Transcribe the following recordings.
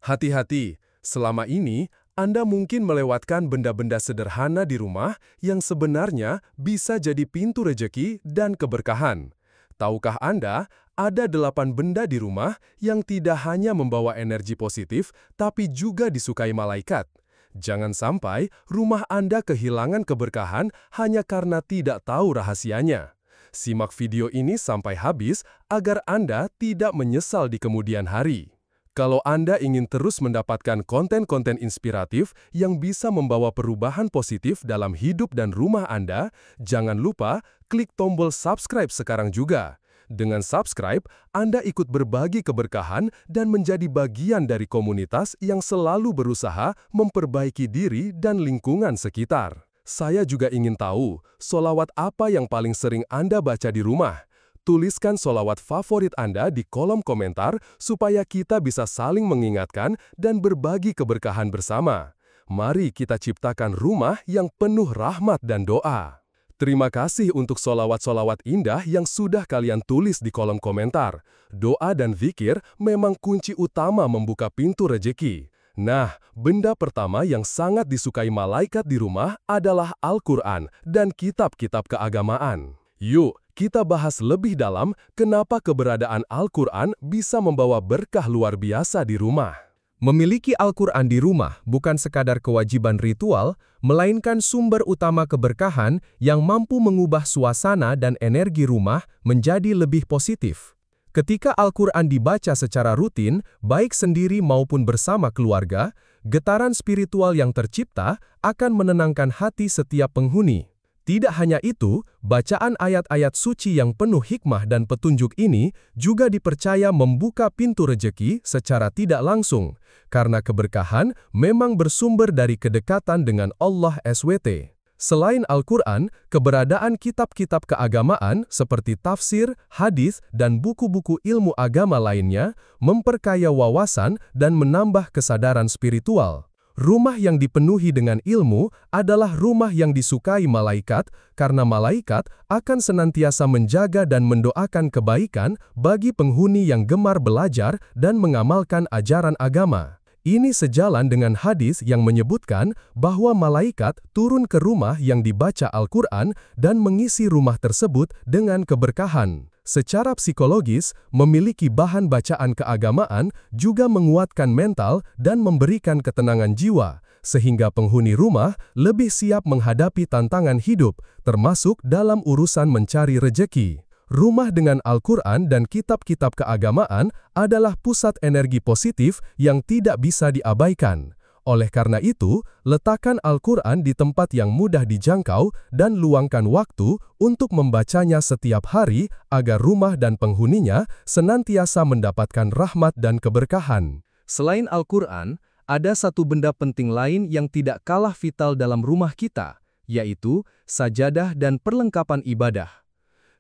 Hati-hati, selama ini Anda mungkin melewatkan benda-benda sederhana di rumah yang sebenarnya bisa jadi pintu rejeki dan keberkahan. Tahukah Anda, ada 8 benda di rumah yang tidak hanya membawa energi positif, tapi juga disukai malaikat. Jangan sampai rumah Anda kehilangan keberkahan hanya karena tidak tahu rahasianya. Simak video ini sampai habis agar Anda tidak menyesal di kemudian hari. Kalau Anda ingin terus mendapatkan konten-konten inspiratif yang bisa membawa perubahan positif dalam hidup dan rumah Anda, jangan lupa klik tombol subscribe sekarang juga. Dengan subscribe, Anda ikut berbagi keberkahan dan menjadi bagian dari komunitas yang selalu berusaha memperbaiki diri dan lingkungan sekitar. Saya juga ingin tahu, sholawat apa yang paling sering Anda baca di rumah? Tuliskan sholawat favorit Anda di kolom komentar supaya kita bisa saling mengingatkan dan berbagi keberkahan bersama. Mari kita ciptakan rumah yang penuh rahmat dan doa. Terima kasih untuk sholawat-sholawat indah yang sudah kalian tulis di kolom komentar. Doa dan zikir memang kunci utama membuka pintu rejeki. Nah, benda pertama yang sangat disukai malaikat di rumah adalah Al-Quran dan kitab-kitab keagamaan. Yuk, kita bahas lebih dalam kenapa keberadaan Al-Quran bisa membawa berkah luar biasa di rumah. Memiliki Al-Quran di rumah bukan sekadar kewajiban ritual, melainkan sumber utama keberkahan yang mampu mengubah suasana dan energi rumah menjadi lebih positif. Ketika Al-Quran dibaca secara rutin, baik sendiri maupun bersama keluarga, getaran spiritual yang tercipta akan menenangkan hati setiap penghuni. Tidak hanya itu, bacaan ayat-ayat suci yang penuh hikmah dan petunjuk ini juga dipercaya membuka pintu rejeki secara tidak langsung, karena keberkahan memang bersumber dari kedekatan dengan Allah SWT. Selain Al-Quran, keberadaan kitab-kitab keagamaan seperti tafsir, hadis, dan buku-buku ilmu agama lainnya memperkaya wawasan dan menambah kesadaran spiritual. Rumah yang dipenuhi dengan ilmu adalah rumah yang disukai malaikat, karena malaikat akan senantiasa menjaga dan mendoakan kebaikan bagi penghuni yang gemar belajar dan mengamalkan ajaran agama. Ini sejalan dengan hadis yang menyebutkan bahwa malaikat turun ke rumah yang dibaca Al-Quran dan mengisi rumah tersebut dengan keberkahan. Secara psikologis, memiliki bahan bacaan keagamaan juga menguatkan mental dan memberikan ketenangan jiwa, sehingga penghuni rumah lebih siap menghadapi tantangan hidup, termasuk dalam urusan mencari rejeki. Rumah dengan Al-Quran dan kitab-kitab keagamaan adalah pusat energi positif yang tidak bisa diabaikan. Oleh karena itu, letakkan Al-Quran di tempat yang mudah dijangkau dan luangkan waktu untuk membacanya setiap hari agar rumah dan penghuninya senantiasa mendapatkan rahmat dan keberkahan. Selain Al-Quran, ada satu benda penting lain yang tidak kalah vital dalam rumah kita, yaitu sajadah dan perlengkapan ibadah.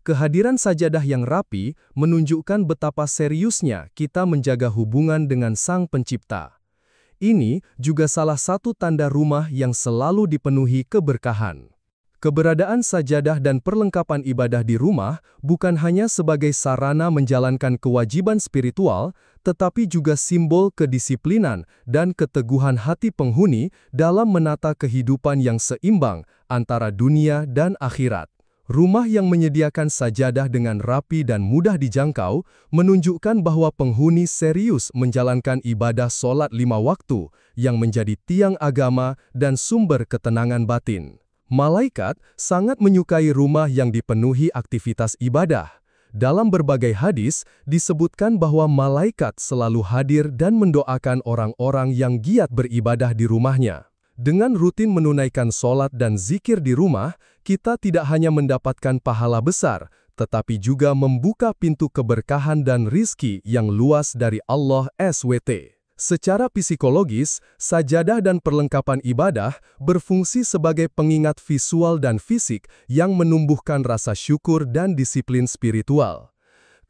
Kehadiran sajadah yang rapi menunjukkan betapa seriusnya kita menjaga hubungan dengan Sang Pencipta. Ini juga salah satu tanda rumah yang selalu dipenuhi keberkahan. Keberadaan sajadah dan perlengkapan ibadah di rumah bukan hanya sebagai sarana menjalankan kewajiban spiritual, tetapi juga simbol kedisiplinan dan keteguhan hati penghuni dalam menata kehidupan yang seimbang antara dunia dan akhirat. Rumah yang menyediakan sajadah dengan rapi dan mudah dijangkau menunjukkan bahwa penghuni serius menjalankan ibadah sholat 5 waktu yang menjadi tiang agama dan sumber ketenangan batin. Malaikat sangat menyukai rumah yang dipenuhi aktivitas ibadah. Dalam berbagai hadis, disebutkan bahwa malaikat selalu hadir dan mendoakan orang-orang yang giat beribadah di rumahnya. Dengan rutin menunaikan sholat dan zikir di rumah, kita tidak hanya mendapatkan pahala besar, tetapi juga membuka pintu keberkahan dan rizki yang luas dari Allah SWT. Secara psikologis, sajadah dan perlengkapan ibadah berfungsi sebagai pengingat visual dan fisik yang menumbuhkan rasa syukur dan disiplin spiritual.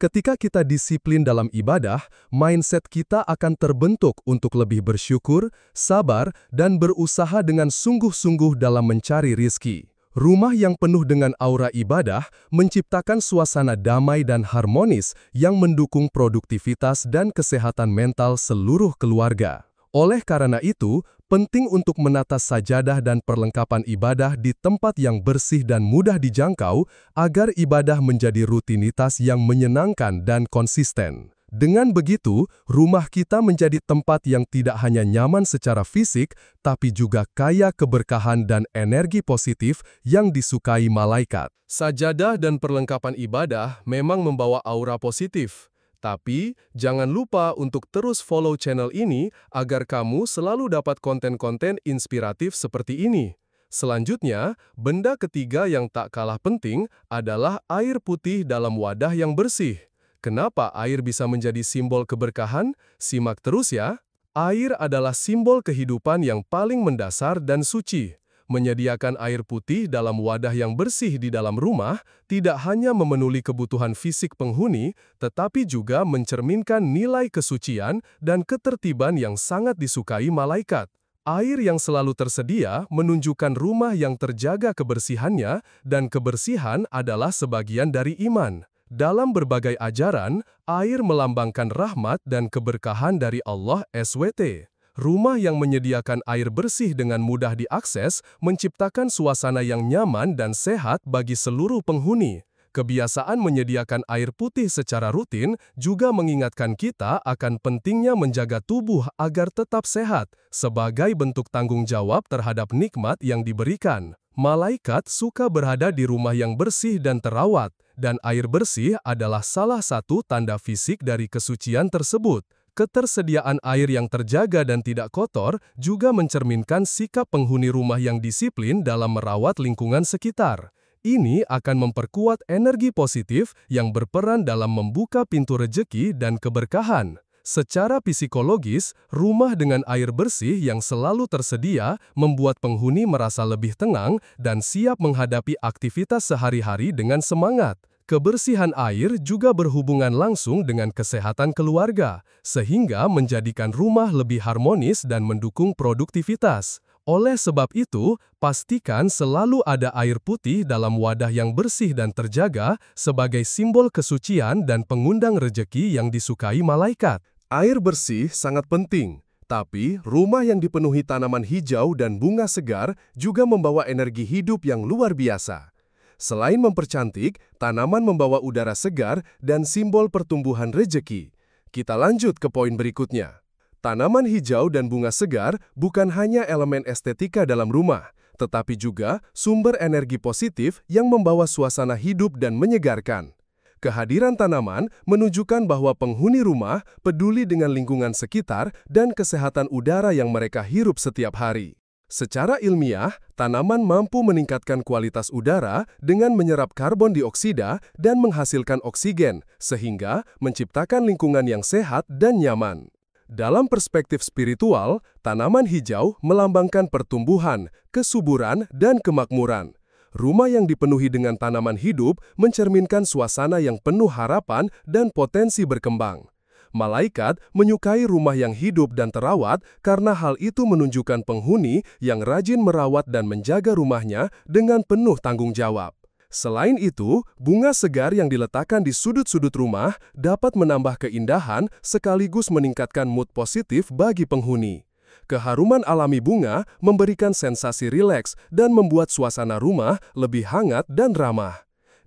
Ketika kita disiplin dalam ibadah, mindset kita akan terbentuk untuk lebih bersyukur, sabar, dan berusaha dengan sungguh-sungguh dalam mencari rizki. Rumah yang penuh dengan aura ibadah menciptakan suasana damai dan harmonis yang mendukung produktivitas dan kesehatan mental seluruh keluarga. Oleh karena itu, penting untuk menata sajadah dan perlengkapan ibadah di tempat yang bersih dan mudah dijangkau agar ibadah menjadi rutinitas yang menyenangkan dan konsisten. Dengan begitu, rumah kita menjadi tempat yang tidak hanya nyaman secara fisik, tapi juga kaya keberkahan dan energi positif yang disukai malaikat. Sajadah dan perlengkapan ibadah memang membawa aura positif. Tapi, jangan lupa untuk terus follow channel ini agar kamu selalu dapat konten-konten inspiratif seperti ini. Selanjutnya, benda ketiga yang tak kalah penting adalah air putih dalam wadah yang bersih. Kenapa air bisa menjadi simbol keberkahan? Simak terus ya. Air adalah simbol kehidupan yang paling mendasar dan suci. Menyediakan air putih dalam wadah yang bersih di dalam rumah tidak hanya memenuhi kebutuhan fisik penghuni, tetapi juga mencerminkan nilai kesucian dan ketertiban yang sangat disukai malaikat. Air yang selalu tersedia menunjukkan rumah yang terjaga kebersihannya, dan kebersihan adalah sebagian dari iman. Dalam berbagai ajaran, air melambangkan rahmat dan keberkahan dari Allah SWT. Rumah yang menyediakan air bersih dengan mudah diakses menciptakan suasana yang nyaman dan sehat bagi seluruh penghuni. Kebiasaan menyediakan air putih secara rutin juga mengingatkan kita akan pentingnya menjaga tubuh agar tetap sehat, sebagai bentuk tanggung jawab terhadap nikmat yang diberikan. Malaikat suka berada di rumah yang bersih dan terawat, dan air bersih adalah salah satu tanda fisik dari kesucian tersebut. Ketersediaan air yang terjaga dan tidak kotor juga mencerminkan sikap penghuni rumah yang disiplin dalam merawat lingkungan sekitar. Ini akan memperkuat energi positif yang berperan dalam membuka pintu rejeki dan keberkahan. Secara psikologis, rumah dengan air bersih yang selalu tersedia membuat penghuni merasa lebih tenang dan siap menghadapi aktivitas sehari-hari dengan semangat. Kebersihan air juga berhubungan langsung dengan kesehatan keluarga, sehingga menjadikan rumah lebih harmonis dan mendukung produktivitas. Oleh sebab itu, pastikan selalu ada air putih dalam wadah yang bersih dan terjaga sebagai simbol kesucian dan pengundang rejeki yang disukai malaikat. Air bersih sangat penting, tapi rumah yang dipenuhi tanaman hijau dan bunga segar juga membawa energi hidup yang luar biasa. Selain mempercantik, tanaman membawa udara segar dan simbol pertumbuhan rejeki. Kita lanjut ke poin berikutnya. Tanaman hijau dan bunga segar bukan hanya elemen estetika dalam rumah, tetapi juga sumber energi positif yang membawa suasana hidup dan menyegarkan. Kehadiran tanaman menunjukkan bahwa penghuni rumah peduli dengan lingkungan sekitar dan kesehatan udara yang mereka hirup setiap hari. Secara ilmiah, tanaman mampu meningkatkan kualitas udara dengan menyerap karbon dioksida dan menghasilkan oksigen, sehingga menciptakan lingkungan yang sehat dan nyaman. Dalam perspektif spiritual, tanaman hijau melambangkan pertumbuhan, kesuburan, dan kemakmuran. Rumah yang dipenuhi dengan tanaman hidup mencerminkan suasana yang penuh harapan dan potensi berkembang. Malaikat menyukai rumah yang hidup dan terawat karena hal itu menunjukkan penghuni yang rajin merawat dan menjaga rumahnya dengan penuh tanggung jawab. Selain itu, bunga segar yang diletakkan di sudut-sudut rumah dapat menambah keindahan sekaligus meningkatkan mood positif bagi penghuni. Keharuman alami bunga memberikan sensasi rileks dan membuat suasana rumah lebih hangat dan ramah.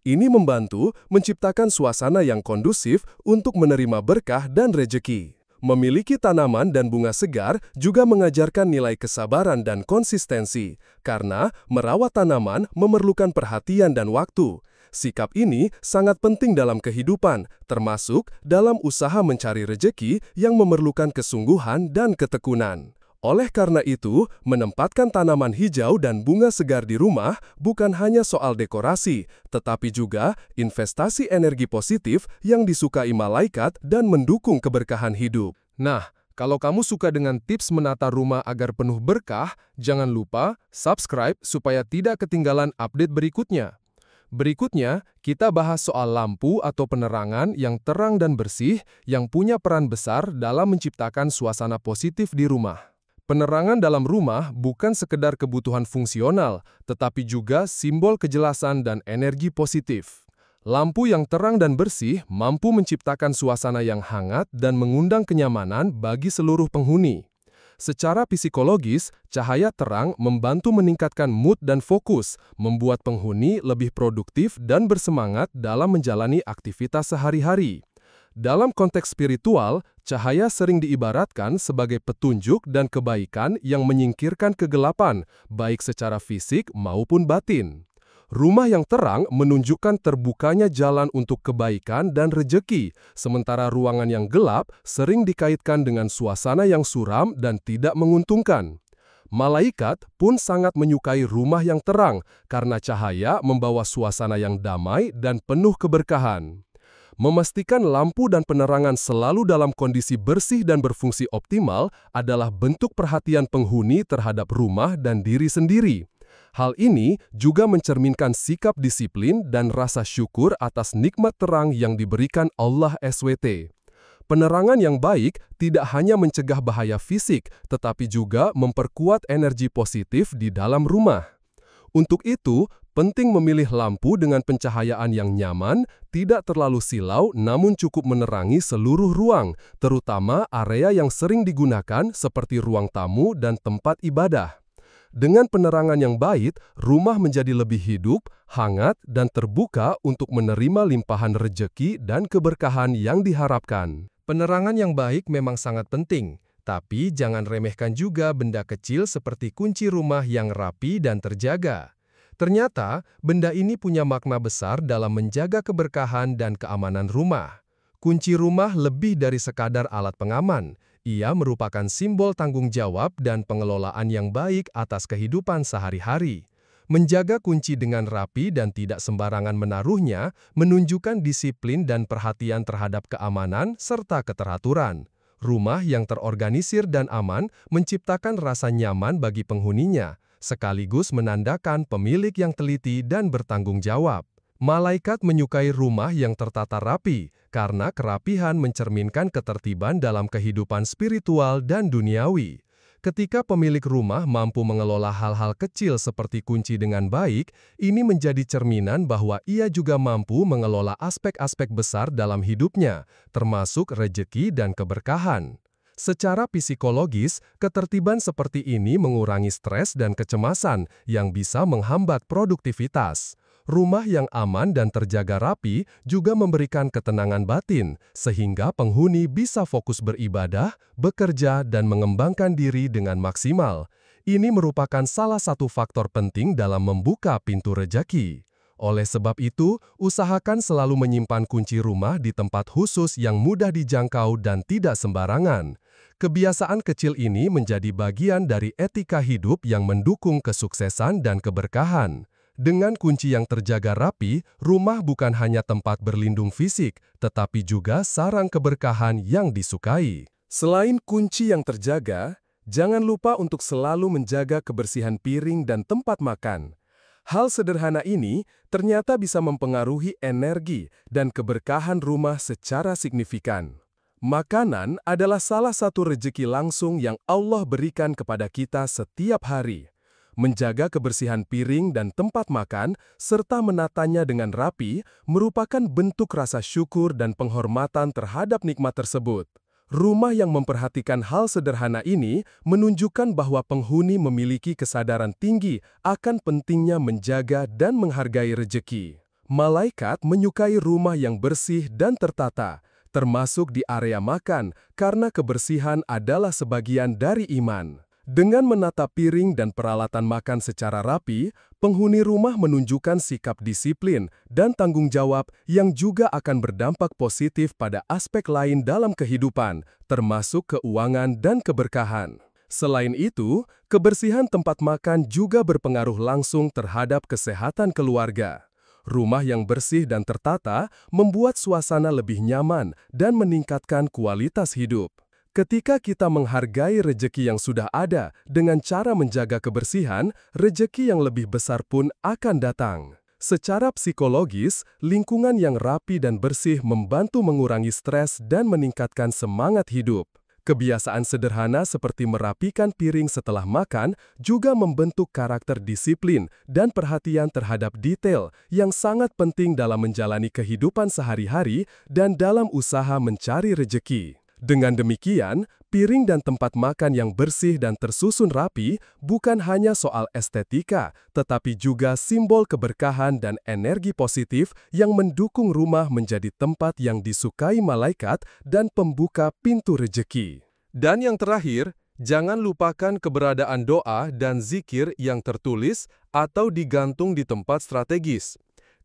Ini membantu menciptakan suasana yang kondusif untuk menerima berkah dan rejeki. Memiliki tanaman dan bunga segar juga mengajarkan nilai kesabaran dan konsistensi, karena merawat tanaman memerlukan perhatian dan waktu. Sikap ini sangat penting dalam kehidupan, termasuk dalam usaha mencari rejeki yang memerlukan kesungguhan dan ketekunan. Oleh karena itu, menempatkan tanaman hijau dan bunga segar di rumah bukan hanya soal dekorasi, tetapi juga investasi energi positif yang disukai malaikat dan mendukung keberkahan hidup. Nah, kalau kamu suka dengan tips menata rumah agar penuh berkah, jangan lupa subscribe supaya tidak ketinggalan update berikutnya. Berikutnya, kita bahas soal lampu atau penerangan yang terang dan bersih yang punya peran besar dalam menciptakan suasana positif di rumah. Penerangan dalam rumah bukan sekedar kebutuhan fungsional, tetapi juga simbol kejelasan dan energi positif. Lampu yang terang dan bersih mampu menciptakan suasana yang hangat dan mengundang kenyamanan bagi seluruh penghuni. Secara psikologis, cahaya terang membantu meningkatkan mood dan fokus, membuat penghuni lebih produktif dan bersemangat dalam menjalani aktivitas sehari-hari. Dalam konteks spiritual, cahaya sering diibaratkan sebagai petunjuk dan kebaikan yang menyingkirkan kegelapan, baik secara fisik maupun batin. Rumah yang terang menunjukkan terbukanya jalan untuk kebaikan dan rejeki, sementara ruangan yang gelap sering dikaitkan dengan suasana yang suram dan tidak menguntungkan. Malaikat pun sangat menyukai rumah yang terang karena cahaya membawa suasana yang damai dan penuh keberkahan. Memastikan lampu dan penerangan selalu dalam kondisi bersih dan berfungsi optimal adalah bentuk perhatian penghuni terhadap rumah dan diri sendiri. Hal ini juga mencerminkan sikap disiplin dan rasa syukur atas nikmat terang yang diberikan Allah SWT. Penerangan yang baik tidak hanya mencegah bahaya fisik, tetapi juga memperkuat energi positif di dalam rumah. Untuk itu, penting memilih lampu dengan pencahayaan yang nyaman, tidak terlalu silau namun cukup menerangi seluruh ruang, terutama area yang sering digunakan seperti ruang tamu dan tempat ibadah. Dengan penerangan yang baik, rumah menjadi lebih hidup, hangat, dan terbuka untuk menerima limpahan rejeki dan keberkahan yang diharapkan. Penerangan yang baik memang sangat penting, tapi jangan remehkan juga benda kecil seperti kunci rumah yang rapi dan terjaga. Ternyata, benda ini punya makna besar dalam menjaga keberkahan dan keamanan rumah. Kunci rumah lebih dari sekadar alat pengaman. Ia merupakan simbol tanggung jawab dan pengelolaan yang baik atas kehidupan sehari-hari. Menjaga kunci dengan rapi dan tidak sembarangan menaruhnya menunjukkan disiplin dan perhatian terhadap keamanan serta keteraturan. Rumah yang terorganisir dan aman menciptakan rasa nyaman bagi penghuninya, sekaligus menandakan pemilik yang teliti dan bertanggung jawab. Malaikat menyukai rumah yang tertata rapi, karena kerapihan mencerminkan ketertiban dalam kehidupan spiritual dan duniawi. Ketika pemilik rumah mampu mengelola hal-hal kecil seperti kunci dengan baik, ini menjadi cerminan bahwa ia juga mampu mengelola aspek-aspek besar dalam hidupnya, termasuk rejeki dan keberkahan. Secara psikologis, ketertiban seperti ini mengurangi stres dan kecemasan yang bisa menghambat produktivitas. Rumah yang aman dan terjaga rapi juga memberikan ketenangan batin, sehingga penghuni bisa fokus beribadah, bekerja, dan mengembangkan diri dengan maksimal. Ini merupakan salah satu faktor penting dalam membuka pintu rejeki. Oleh sebab itu, usahakan selalu menyimpan kunci rumah di tempat khusus yang mudah dijangkau dan tidak sembarangan. Kebiasaan kecil ini menjadi bagian dari etika hidup yang mendukung kesuksesan dan keberkahan. Dengan kunci yang terjaga rapi, rumah bukan hanya tempat berlindung fisik, tetapi juga sarang keberkahan yang disukai. Selain kunci yang terjaga, jangan lupa untuk selalu menjaga kebersihan piring dan tempat makan. Hal sederhana ini ternyata bisa mempengaruhi energi dan keberkahan rumah secara signifikan. Makanan adalah salah satu rejeki langsung yang Allah berikan kepada kita setiap hari. Menjaga kebersihan piring dan tempat makan, serta menatanya dengan rapi, merupakan bentuk rasa syukur dan penghormatan terhadap nikmat tersebut. Rumah yang memperhatikan hal sederhana ini menunjukkan bahwa penghuni memiliki kesadaran tinggi akan pentingnya menjaga dan menghargai rejeki. Malaikat menyukai rumah yang bersih dan tertata, termasuk di area makan, karena kebersihan adalah sebagian dari iman. Dengan menata piring dan peralatan makan secara rapi, penghuni rumah menunjukkan sikap disiplin dan tanggung jawab yang juga akan berdampak positif pada aspek lain dalam kehidupan, termasuk keuangan dan keberkahan. Selain itu, kebersihan tempat makan juga berpengaruh langsung terhadap kesehatan keluarga. Rumah yang bersih dan tertata membuat suasana lebih nyaman dan meningkatkan kualitas hidup. Ketika kita menghargai rejeki yang sudah ada dengan cara menjaga kebersihan, rejeki yang lebih besar pun akan datang. Secara psikologis, lingkungan yang rapi dan bersih membantu mengurangi stres dan meningkatkan semangat hidup. Kebiasaan sederhana seperti merapikan piring setelah makan juga membentuk karakter disiplin dan perhatian terhadap detail yang sangat penting dalam menjalani kehidupan sehari-hari dan dalam usaha mencari rejeki. Dengan demikian, piring dan tempat makan yang bersih dan tersusun rapi bukan hanya soal estetika, tetapi juga simbol keberkahan dan energi positif yang mendukung rumah menjadi tempat yang disukai malaikat dan pembuka pintu rejeki. Dan yang terakhir, jangan lupakan keberadaan doa dan zikir yang tertulis atau digantung di tempat strategis.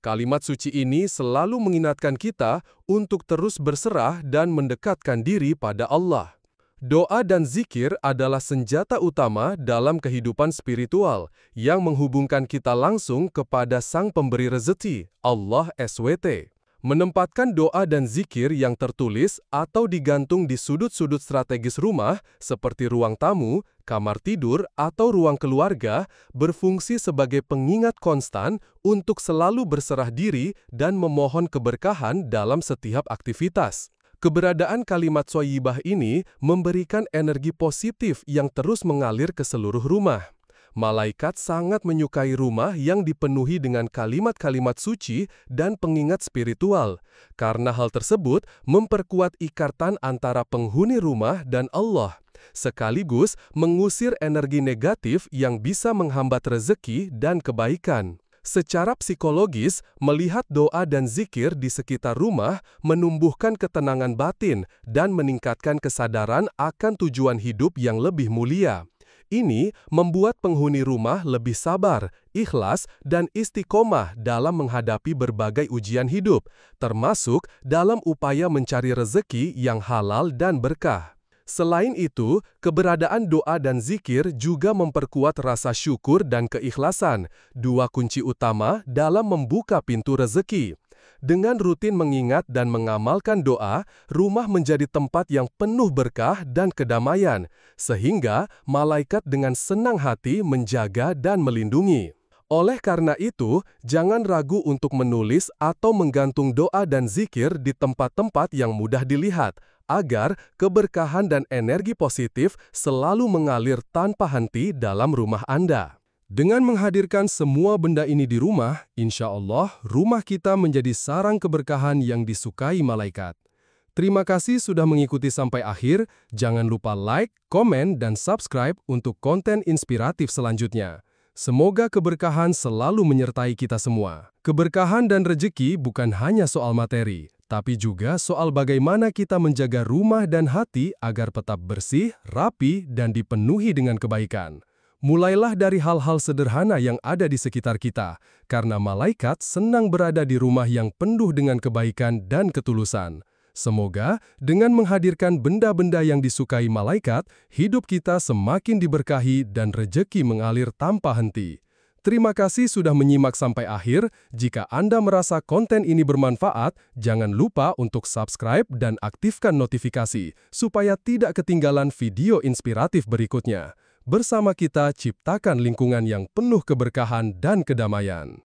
Kalimat suci ini selalu mengingatkan kita untuk terus berserah dan mendekatkan diri pada Allah. Doa dan zikir adalah senjata utama dalam kehidupan spiritual yang menghubungkan kita langsung kepada Sang Pemberi Rezeki, Allah SWT. Menempatkan doa dan zikir yang tertulis atau digantung di sudut-sudut strategis rumah, seperti ruang tamu, kamar tidur, atau ruang keluarga, berfungsi sebagai pengingat konstan untuk selalu berserah diri dan memohon keberkahan dalam setiap aktivitas. Keberadaan kalimat thayyibah ini memberikan energi positif yang terus mengalir ke seluruh rumah. Malaikat sangat menyukai rumah yang dipenuhi dengan kalimat-kalimat suci dan pengingat spiritual, karena hal tersebut memperkuat ikatan antara penghuni rumah dan Allah, sekaligus mengusir energi negatif yang bisa menghambat rezeki dan kebaikan. Secara psikologis, melihat doa dan zikir di sekitar rumah menumbuhkan ketenangan batin dan meningkatkan kesadaran akan tujuan hidup yang lebih mulia. Ini membuat penghuni rumah lebih sabar, ikhlas, dan istiqomah dalam menghadapi berbagai ujian hidup, termasuk dalam upaya mencari rezeki yang halal dan berkah. Selain itu, keberadaan doa dan zikir juga memperkuat rasa syukur dan keikhlasan, dua kunci utama dalam membuka pintu rezeki. Dengan rutin mengingat dan mengamalkan doa, rumah menjadi tempat yang penuh berkah dan kedamaian, sehingga malaikat dengan senang hati menjaga dan melindungi. Oleh karena itu, jangan ragu untuk menulis atau menggantung doa dan zikir di tempat-tempat yang mudah dilihat, agar keberkahan dan energi positif selalu mengalir tanpa henti dalam rumah Anda. Dengan menghadirkan semua benda ini di rumah, insya Allah rumah kita menjadi sarang keberkahan yang disukai malaikat. Terima kasih sudah mengikuti sampai akhir. Jangan lupa like, komen, dan subscribe untuk konten inspiratif selanjutnya. Semoga keberkahan selalu menyertai kita semua. Keberkahan dan rezeki bukan hanya soal materi, tapi juga soal bagaimana kita menjaga rumah dan hati agar tetap bersih, rapi, dan dipenuhi dengan kebaikan. Mulailah dari hal-hal sederhana yang ada di sekitar kita, karena malaikat senang berada di rumah yang penuh dengan kebaikan dan ketulusan. Semoga dengan menghadirkan benda-benda yang disukai malaikat, hidup kita semakin diberkahi dan rejeki mengalir tanpa henti. Terima kasih sudah menyimak sampai akhir. Jika Anda merasa konten ini bermanfaat, jangan lupa untuk subscribe dan aktifkan notifikasi, supaya tidak ketinggalan video inspiratif berikutnya. Bersama kita ciptakan lingkungan yang penuh keberkahan dan kedamaian.